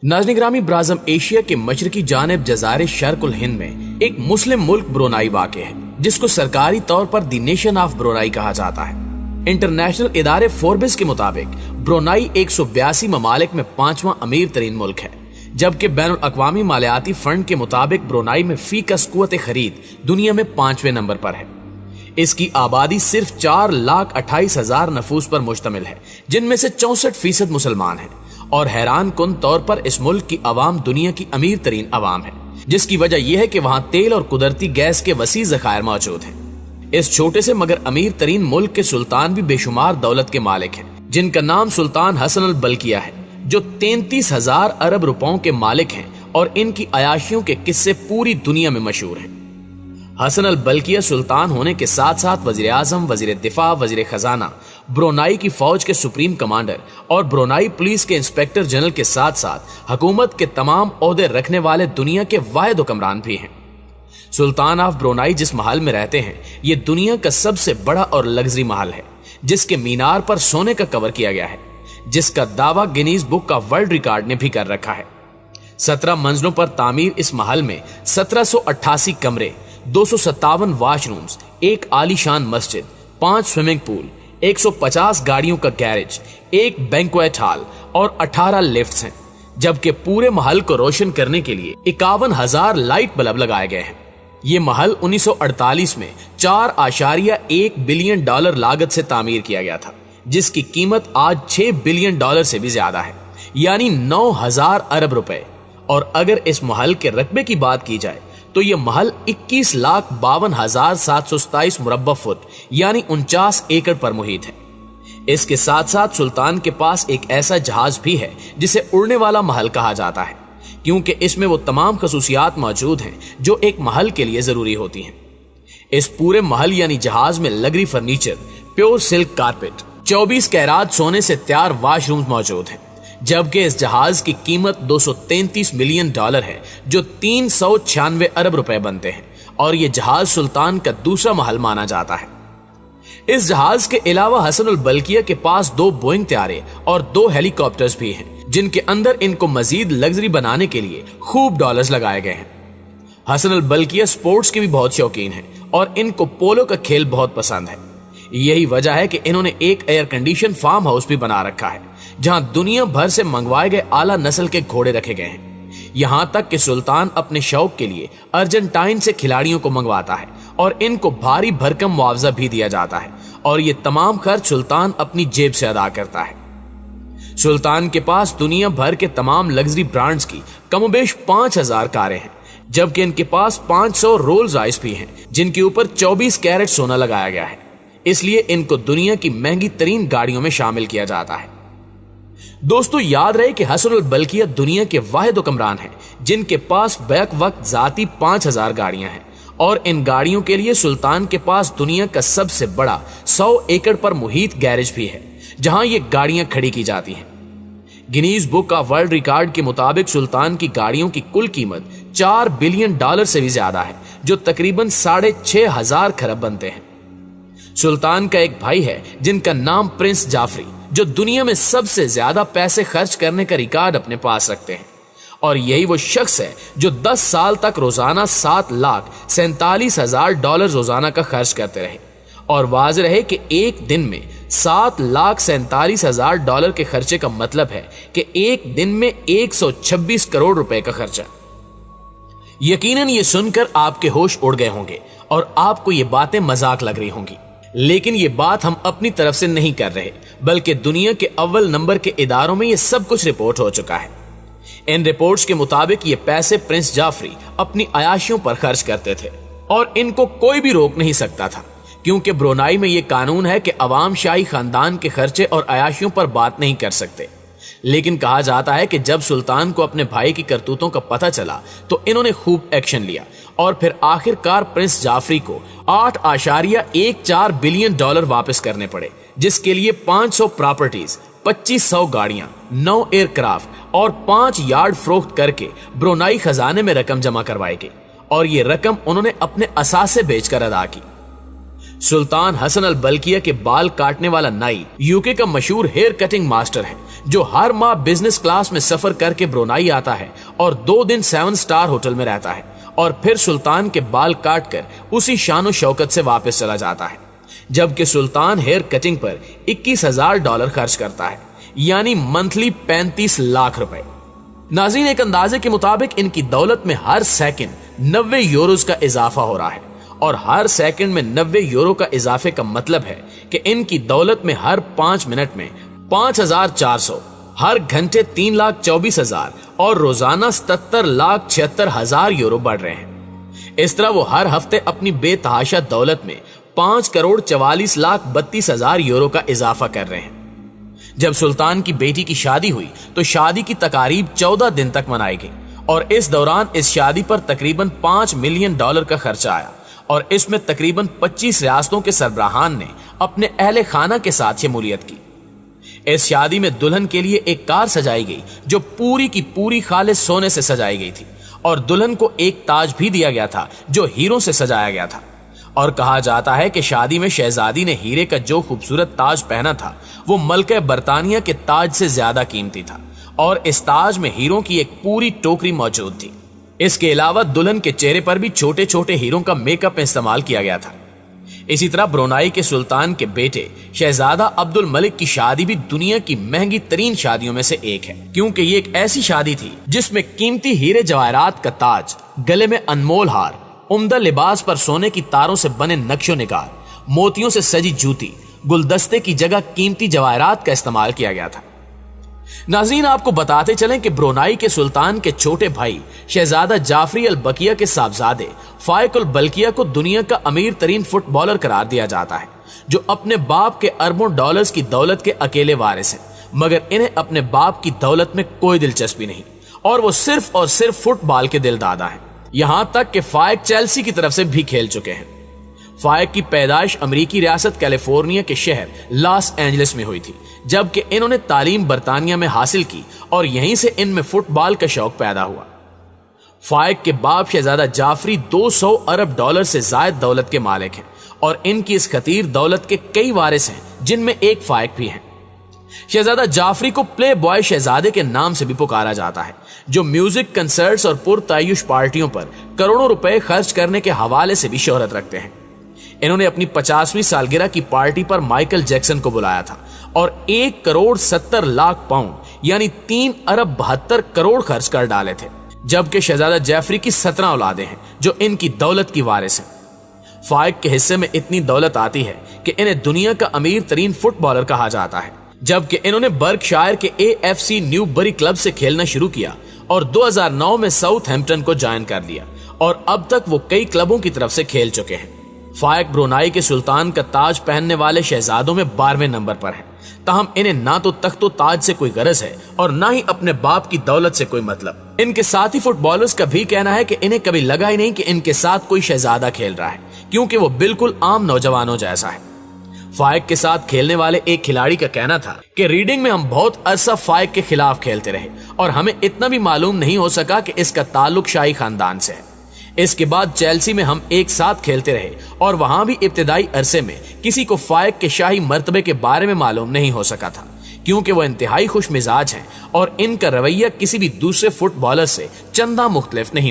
नाज़रीन ग्रामी, ब्राज़म एशिया के मशरकी जानिब जज़ायर शर्कुल हिंद में एक मुस्लिम मुल्क ब्रुनाई वाक़े है, जिसको सरकारी तौर पर द नेशन ऑफ ब्रुनाई कहा जाता है। इंटरनेशनल इदारे फोर्ब्स के मुताबिक ब्रुनाई 182 ममालिक में 5वां अमीर तरीन मुल्क है, जबकि बैनुल अक़वामी मालियाती फंड के मुताबिक ब्रुनाई में फीकस कुव्वत खरीद दुनिया में 5वें नंबर पर है। इसकी आबादी सिर्फ 4,28,000 नफूस पर मुश्तमिल है, जिनमें से 64% मुसलमान हैं। और हैरान कुन तौर पर इस मुल्क की आवाम दुनिया की अमीर तरीन आवाम है, जिसकी वजह यह है कि वहां तेल और कुदरती गैस के वसी ज़खायर मौजूद हैं। इस छोटे से मगर अमीर तरीन मुल्क के सुल्तान भी बेशुमार दौलत के मालिक हैं, जिनका नाम सुल्तान हसन अल बल्किया है, जो 33,000 अरब रुपयों के मालिक हैं और इनकी अयाशियों के किस्से पूरी दुनिया में मशहूर हैं। हसन अल बल्किया सुल्तान होने के साथ साथ वजीर आजम, वजीर दिफा, वजीर खजाना, ब्रुनाई की फौज के सुप्रीम कमांडर और ब्रुनाई पुलिस के इंस्पेक्टर जनरल के साथ साथ हुकूमत के तमाम ओहदे रखने वाले दुनिया के वाहिद हुक्मरान भी हैं। सुल्तान ऑफ ब्रुनाई जिस महल में रहते हैं, ये दुनिया का सबसे बड़ा और लग्जरी महल है, जिसके मीनार पर सोने का कवर किया गया है, जिसका दावा गिनीज बुक का वर्ल्ड रिकॉर्ड ने भी कर रखा है। 17 मंजिलों पर तामीर इस महल में 1788 कमरे, 257 वॉशरूम्स, एक आलीशान मस्जिद, 5 स्विमिंग पूल, 150 गाड़ियों का गैरेज, एक बैंक्वेट हॉल और 18 लिफ्ट्स हैं, जबकि पूरे महल को रोशन करने के लिए 51,000 लाइट बल्ब लगाए गए हैं। ये महल 1948 में $4.1 बिलियन लागत से तामीर किया गया था, जिसकी कीमत आज $6 बिलियन से भी ज्यादा है, यानी 9,000 अरब रुपए। और अगर इस महल के रकबे की बात की जाए तो यह महल 21,52,727 मुरब्बा फुट यानी 49 एकड़ पर मुहित है। इसके साथ साथ सुल्तान के पास एक ऐसा जहाज भी है जिसे उड़ने वाला महल कहा जाता है, क्योंकि इसमें वो तमाम खसूसियात मौजूद हैं जो एक महल के लिए जरूरी होती हैं। इस पूरे महल यानी जहाज में luxury furniture, pure silk carpet, 24 कैरात सोने से तैयार वॉशरूम मौजूद हैं, जबकि इस जहाज की कीमत $233 मिलियन है, जो 396 अरब रुपए बनते हैं। और यह जहाज सुल्तान का दूसरा महल माना जाता है। इस जहाज के अलावा हसन अल बल्किया के पास 2 बोइंग तैयारे और 2 हेलीकॉप्टर्स भी हैं, जिनके अंदर इनको मजीद लग्जरी बनाने के लिए खूब डॉलर्स लगाए गए हैं। हसन अल बल्किया स्पोर्ट्स के भी बहुत शौकीन हैं और इनको पोलो का खेल बहुत पसंद है। यही वजह है कि इन्होंने एक एयर कंडीशन फार्म हाउस भी बना रखा है, जहां दुनिया भर से मंगवाए गए आला नस्ल के घोड़े रखे गए हैं। यहां तक कि सुल्तान अपने शौक के लिए अर्जेंटाइन से खिलाड़ियों को मंगवाता है और इनको भारी भरकम मुआवजा भी दिया जाता है, और ये तमाम खर्च सुल्तान अपनी जेब से अदा करता है। सुल्तान के पास दुनिया भर के तमाम लग्जरी ब्रांड्स की कमोबेश 5,000 कारें हैं, जबकि इनके पास 500 रोल्स रॉयस भी हैं, जिनके ऊपर 24 कैरेट सोना लगाया गया है। इसलिए इनको दुनिया की महंगी तरीन गाड़ियों में शामिल किया जाता है। दोस्तों, याद रहे कि हसन अल बल्किया दुनिया के वाहिद हुक्मरान हैं जिनके पास बैक वक्त जाती 5,000 गाड़ियां हैं, और इन गाड़ियों के लिए सुल्तान के पास दुनिया का सबसे बड़ा 100 एकड़ पर मुहित गैरेज भी है, जहां ये गाड़ियां खड़ी की जाती हैं। Guinness book of world record के मुताबिक सुल्तान की गाड़ियों की कुल कीमत $4 बिलियन से भी ज्यादा है, जो तकरीबन 6,500 खरब बनते हैं। सुल्तान का एक भाई है जिनका नाम प्रिंस जाफरी, जो दुनिया में सबसे ज्यादा पैसे खर्च करने का रिकॉर्ड अपने पास रखते हैं, और यही वो शख्स है जो 10 साल तक रोजाना $7,47,000 रोजाना का खर्च करते रहे। और वाज़ेह रहे कि एक दिन में $7,47,000 के खर्चे का मतलब है कि एक दिन में 126 करोड़ रुपए का खर्चा। यकीनन ये सुनकर आपके होश उड़ गए होंगे और आपको ये बातें मजाक लग रही होंगी, लेकिन ये बात हम अपनी तरफ से नहीं कर रहे, बल्कि दुनिया के अव्वल नंबर के इदारों में ये सब कुछ रिपोर्ट हो चुका है। इन रिपोर्ट्स के मुताबिक ये पैसे प्रिंस जाफरी अपनी अयाशियों पर खर्च करते थे, और इनको कोई भी रोक नहीं सकता था, क्योंकि ब्रुनाई में ये कानून है कि अवाम शाही खानदान के खर्चे और अयाशियों पर बात नहीं कर सकते। लेकिन कहा जाता है कि जब सुल्तान को अपने भाई की करतूतों का पता चला तो इन्होंने खूब एक्शन लिया, और फिर आखिरकार प्रिंस जाफरी को $8.14 बिलियन वापस करने पड़े, जिसके लिए 500 प्रॉपर्टीज, 2500 गाड़ियां, 9 एयरक्राफ्ट और 5 यार्ड फरोख्त करके ब्रुनाई खजाने में रकम जमा करवाई गई, और ये रकम उन्होंने अपने असासे बेचकर अदा की। सुल्तान हसन अल बल्किया के बाल काटने वाला नाई यूके का मशहूर हेयर कटिंग मास्टर है, जो हर माह बिजनेस क्लास में सफर करके ब्रुनाई आता है और 2 दिन 7 स्टार होटल में रहता है और फिर सुल्तान के बाल काट कर उसी शानो शौकत से वापस चला जाता है, जबकि सुल्तान हेयर कटिंग पर $21,000 खर्च करता है, यानी मंथली 35 लाख रुपए। नाज़रीन, एक अंदाजे के मुताबिक इनकी दौलत में हर सेकंड 90 यूरोज का इजाफा हो रहा है और हर सेकंड में 90 यूरो का इजाफे का मतलब है कि इनकी दौलत में हर 5 मिनट में 5,400, हर घंटे 3,24,000 और रोजाना 77,76,000 यूरो बढ़ रहे हैं। इस तरह वो हर हफ्ते अपनी बेतहाशा दौलत में 5,44,32,000 यूरो का इजाफा कर रहे हैं। जब सुल्तान की बेटी की शादी हुई तो शादी की तकारीब 14 दिन तक मनाई गई और इस दौरान इस शादी पर तकरीबन $5 मिलियन का खर्चा आया और इसमें तकरीबन 25 रियासतों के सरबराहान ने अपने अहले खाना के साथ शमूलियत की। इस शादी में दुल्हन के लिए एक कार सजाई गई जो पूरी की पूरी खालिस सोने से सजाई गई थी और दुल्हन को एक ताज भी दिया गया था जो हीरों से सजाया गया था। और कहा जाता है कि शादी में शहजादी ने हीरे का जो खूबसूरत ताज पहना था वो मलके बरतानिया के ताज से ज्यादा कीमती था और इस ताज में हीरों की एक पूरी टोकरी मौजूद थी। इसके अलावा दुल्हन के चेहरे पर भी छोटे छोटे हीरों का मेकअप इस्तेमाल किया गया था। इसी तरह ब्रुनाई के सुल्तान के बेटे शहजादा अब्दुल मलिक की शादी भी दुनिया की महंगी तरीन शादियों में से एक है, क्योंकि ये एक ऐसी शादी थी जिसमें कीमती हीरे जवाहरात का ताज, गले में अनमोल हार, उम्दा लिबास पर सोने की तारों से बने नक्शो निगार, मोतियों से सजी जूती, गुलदस्ते की जगह कीमती जवाहरात का इस्तेमाल किया गया था। नाज़रीन, आपको बताते चलें कि ब्रुनाई के सुल्तान के छोटे भाई शहजादा जाफरी अल बकिया के साहबजादे फाइक उल बल्किया को दुनिया का अमीर तरीन फुटबॉलर करार दिया जाता है, जो अपने बाप के अरबों डॉलर्स की दौलत के अकेले वारिस हैं, मगर इन्हें अपने बाप की दौलत में कोई दिलचस्पी नहीं और वो सिर्फ और सिर्फ फुटबॉल के दिलदादा हैं। यहां तक कि फाइक चेल्सी की तरफ से भी खेल चुके हैं। फाइक की पैदाइश अमेरिकी रियासत कैलिफोर्निया के शहर लॉस एंजलिस में हुई थी, जबकि इन्होंने तालीम बरतानिया में हासिल की और यहीं से इनमें फुटबॉल का शौक पैदा हुआ। फाइक के बाप शहजादा जाफरी 200 अरब डॉलर से ज्यादा दौलत के मालिक हैं और इनकी इस खतीर दौलत के कई वारिस हैं, जिनमें एक फाइक भी हैं। शहजादा जाफरी को प्ले बॉय शहजादे के नाम से भी पुकारा जाता है, जो म्यूजिक, कंसर्ट्स और पुरतायुश पार्टियों पर करोड़ों रुपए खर्च करने के हवाले से भी शोहरत रखते हैं। इन्होंने अपनी 50वीं सालगिरह की पार्टी पर माइकल जैक्सन को बुलाया था और 1,70,00,000 पाउंड यानी 3,72 करोड़ खर्च कर डाले थे, जबकि शहजादा जाफरी की 17 औलादें हैं जो इनकी दौलत की वारिस हैं। फाइक के हिस्से में इतनी दौलत आती है कि इन्हें दुनिया का अमीर तरीन फुटबॉलर कहा जाता है, जबकि इन्होंने बर्कशायर के AFC न्यूबरी क्लब से खेलना शुरू किया और 2009 में साउथहैम्पटन को ज्वाइन कर लिया और अब तक वो कई क्लबों की तरफ से खेल चुके हैं। फाइक ब्रुनाई के सुल्तान का ताज पहनने वाले शहजादों में 12वें नंबर पर है, ताहम इन्हें ना तो तख्तो ताज से कोई गरज है और ना ही अपने बाप की दौलत से कोई मतलब। इनके साथी फुटबॉलर्स का भी कहना है कि इन्हें कभी लगा ही नहीं कि इनके साथ कोई शहजादा खेल रहा है, क्योंकि वो बिल्कुल आम नौजवानों जैसा है। फाइक के साथ खेलने वाले एक खिलाड़ी का कहना था कि रीडिंग में हम बहुत अरसा फाइक के खिलाफ खेलते रहे और हमें इतना भी मालूम नहीं हो सका कि इसका ताल्लुक शाही खानदान से है। इसके बाद चेल्सी में हम एक साथ खेलते रहे और वहां भी इब्तिदाई अरसे में किसी को फाइक के शाही मर्तबे के बारे में मालूम नहीं हो सका था, क्योंकि वो इंतहाई खुश मिजाज हैं और इनका रवैया किसी भी दूसरे फुटबॉलर से चंदा मुख्तलिफ नहीं।